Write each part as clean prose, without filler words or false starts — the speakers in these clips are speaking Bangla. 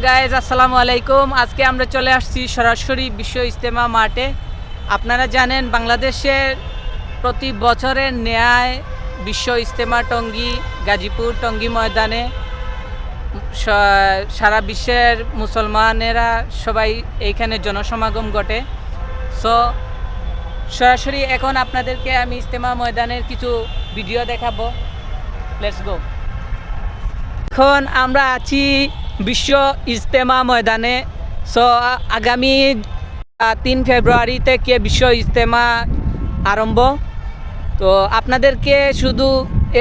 গাইজ, আসসালামু আলাইকুম। আজকে আমরা চলে আসছি সরাসরি বিশ্ব ইজতেমা মাঠে। আপনারা জানেন বাংলাদেশের প্রতি বছরের ন্যায় বিশ্ব ইজতেমা টঙ্গী গাজীপুর টঙ্গী ময়দানে সারা বিশ্বের মুসলমানেরা সবাই এইখানে জনসমাগম ঘটে। সো সরাসরি এখন আপনাদেরকে আমি ইজতেমা ময়দানের কিছু ভিডিও দেখাবো। Let's go. এখন আমরা আছি বিশ্ব ইজতেমা ময়দানে। সো আগামী 3 ফেব্রুয়ারি থেকে বিশ্ব ইজতেমা আরম্ভ। তো আপনাদেরকে শুধু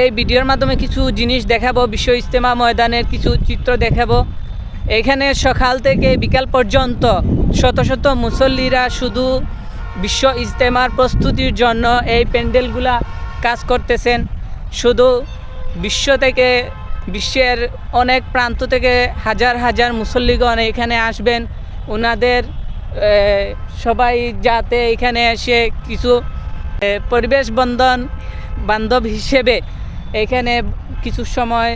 এই ভিডিওর মাধ্যমে কিছু জিনিস দেখাবো, বিশ্ব ইজতেমা ময়দানের কিছু চিত্র দেখাবো। এখানে সকাল থেকে বিকাল পর্যন্ত শত শত মুসল্লিরা শুধু বিশ্ব ইজতেমার প্রস্তুতির জন্য এই প্যান্ডেলগুলা কাজ করতেছেন। শুধু বিশ্বের অনেক প্রান্ত থেকে হাজার হাজার মুসল্লিগণ এখানে আসবেন। ওনাদের সবাই যাতে এখানে এসে কিছু পরিবেশ বান্ধব হিসেবে এখানে কিছু সময়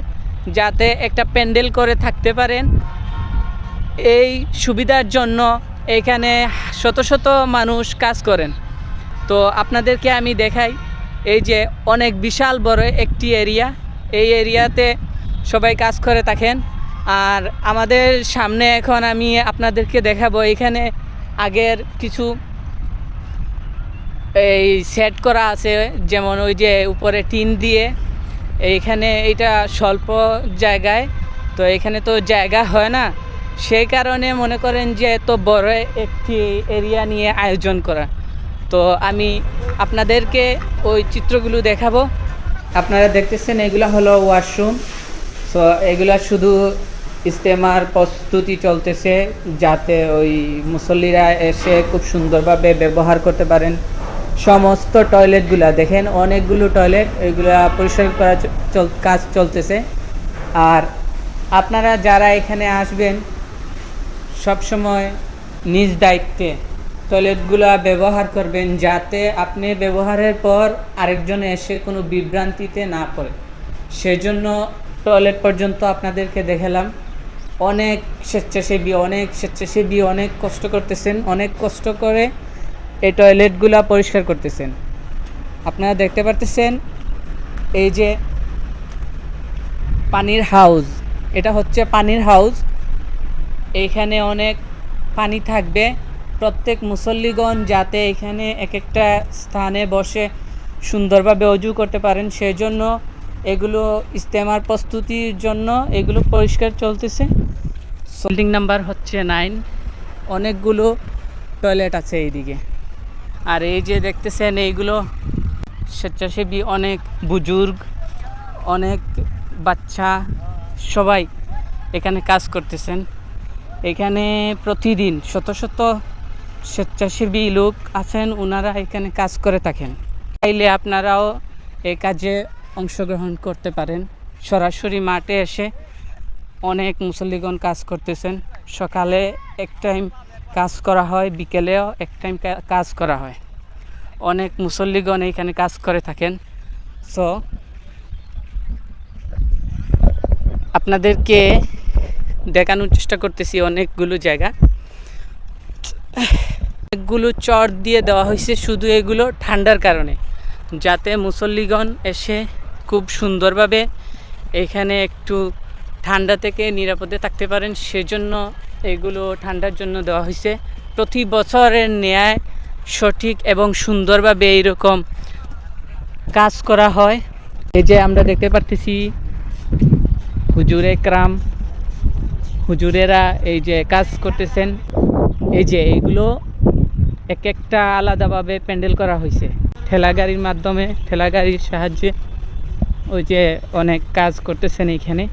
যাতে একটা প্যান্ডেল করে থাকতে পারেন, এই সুবিধার জন্য এখানে শত শত মানুষ কাজ করেন। তো আপনাদেরকে আমি দেখাই, এই যে অনেক বিশাল বড় একটি এরিয়া, এই এরিয়াতে সবাই কাজ করে থাকেন। আর আমাদের সামনে এখন আমি আপনাদেরকে দেখাবো, এখানে আগের কিছু এই সেট করা আছে, যেমন ওই যে উপরে টিন দিয়ে। এইখানে এটা স্বল্প জায়গায়, তো এখানে তো জায়গা হয় না, সেই কারণে মনে করেন যে এত বড় একটি এরিয়া নিয়ে আয়োজন করা। তো আমি আপনাদেরকে ওই চিত্রগুলো দেখাবো। আপনারা দেখতেছেন এগুলো হলো ওয়াশরুম। সো এগুলা শুধু ইজতেমার প্রস্তুতি চলতেছে, যাতে ওই মুসল্লিরা এসে খুব সুন্দরভাবে ব্যবহার করতে পারেন। সমস্ত টয়লেটগুলা দেখেন, অনেকগুলো টয়লেট, এগুলা পরিষ্কার করা কাজ চলতেছে। আর আপনারা যারা এখানে আসবেন সব সময় নিজ দায়িত্বে টয়লেটগুলো ব্যবহার করবেন, যাতে আপনি ব্যবহারের পর আরেকজন এসে কোনো বিভ্রান্তিতে না পড়ে। সেজন্য টয়লেট পর্যন্ত আপনাদেরকে দেখালাম। অনেক স্বেচ্ছাসেবী অনেক কষ্ট করতেছেন, অনেক কষ্ট করে এই টয়লেটগুলো পরিষ্কার করতেছেন। আপনারা দেখতে পারতেছেন এই যে পানির হাউস, এটা হচ্ছে পানির হাউস। এইখানে অনেক পানি থাকবে, প্রত্যেক মুসল্লিগণ যাতে এখানে এক একটা স্থানে বসে সুন্দরভাবে অজু করতে পারেন, সেই জন্য এগুলো ইজতেমার প্রস্তুতির জন্য এগুলো পরিষ্কার চলতেছে। বিল্ডিং নাম্বার হচ্ছে 9। অনেকগুলো টয়লেট আছে এইদিকে। আর এই যে দেখতেছেন এইগুলো স্বেচ্ছাসেবী, অনেক বুজুর্গ, অনেক বাচ্চা সবাই এখানে কাজ করতেছেন। এখানে প্রতিদিন শত শত স্বেচ্ছাসেবী লোক আছেন, ওনারা এখানে কাজ করে থাকেন। চাইলে আপনারাও এই কাজে অংশগ্রহণ করতে পারেন। সরাসরি মাঠে এসে অনেক মুসল্লিগণ কাজ করতেছেন। সকালে এক টাইম কাজ করা হয়, বিকেলেও এক টাইম কাজ করা হয়। অনেক মুসল্লিগণ এখানে কাজ করে থাকেন। সো আপনাদেরকে দেখানোর চেষ্টা করতেছি অনেকগুলো জায়গা। অনেকগুলো চট দিয়ে দেওয়া হয়েছে শুধু এগুলো ঠান্ডার কারণে, যাতে মুসল্লিগণ এসে খুব সুন্দরভাবে এখানে একটু ঠান্ডা থেকে নিরাপদে থাকতে পারেন। সেজন্য এগুলো ঠান্ডার জন্য দেওয়া হয়েছে। প্রতি বছরের ন্যায় সঠিক এবং সুন্দরভাবে এইরকম কাজ করা হয়। এই যে আমরা দেখতে পারতেছি হুজুরেরা এই যে কাজ করতেছেন। এই যে এইগুলো এক একটা আলাদাভাবে প্যান্ডেল করা হয়েছে ঠেলাগাড়ির মাধ্যমে, ঠেলাগাড়ির সাহায্যে ওই যে অনেক কাজ করতেছেন এইখানে।